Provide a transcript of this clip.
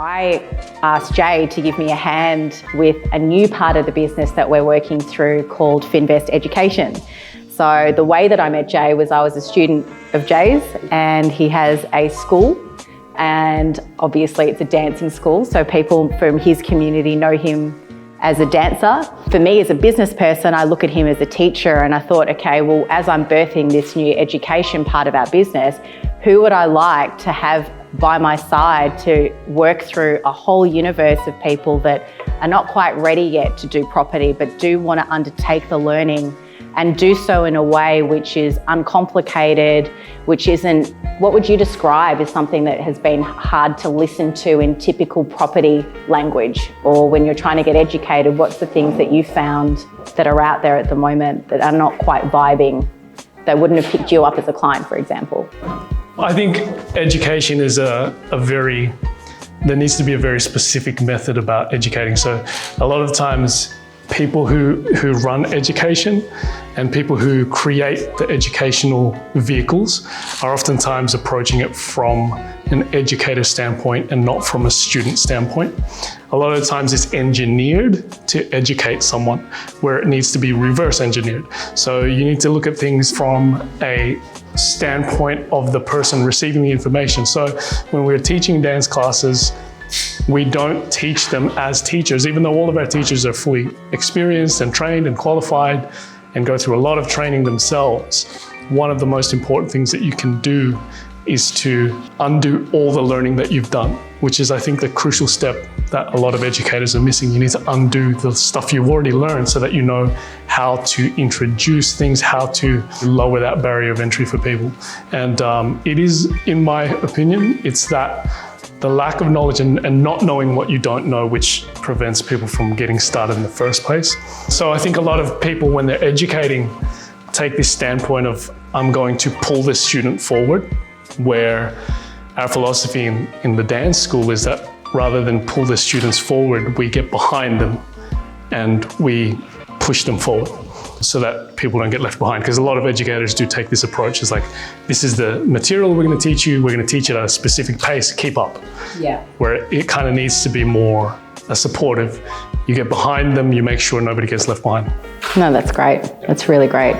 I asked Jay to give me a hand with a new part of the business that we're working through called Finvest Education. So the way that I met Jay was I was a student of Jay's, and he has a school, and obviously it's a dancing school, so people from his community know him as a dancer. For me as a business person, I look at him as a teacher, and I thought, okay, well, as I'm birthing this new education part of our business, who would I like to have by my side to work through a whole universe of people that are not quite ready yet to do property, but do want to undertake the learning and do so in a way which is uncomplicated, which isn't, what would you describe as something that has been hard to listen to in typical property language? Or when you're trying to get educated, what's the things that you found that are out there at the moment that are not quite vibing, that wouldn't have picked you up as a client, for example? I think education is there needs to be a very specific method about educating. So a lot of times people who run education and people who create the educational vehicles are oftentimes approaching it from an educator standpoint and not from a student standpoint. A lot of times it's engineered to educate someone where it needs to be reverse engineered. So you need to look at things from a standpoint of the person receiving the information. So when we're teaching dance classes, we don't teach them as teachers, even though all of our teachers are fully experienced and trained and qualified and go through a lot of training themselves. One of the most important things that you can do is to undo all the learning that you've done, which is, I think, the crucial step that a lot of educators are missing. You need to undo the stuff you've already learned so that you know how to introduce things, how to lower that barrier of entry for people. And it is, in my opinion, it's that the lack of knowledge and not knowing what you don't know, which prevents people from getting started in the first place. So I think a lot of people, when they're educating, take this standpoint of, I'm going to pull this student forward, where our philosophy in the dance school is that rather than pull the students forward, we get behind them and we push them forward so that people don't get left behind. Because a lot of educators do take this approach. It's like, this is the material we're going to teach you. We're going to teach it at a specific pace, keep up. Yeah. Where it kind of needs to be more supportive. You get behind them, you make sure nobody gets left behind. No, that's great. That's really great.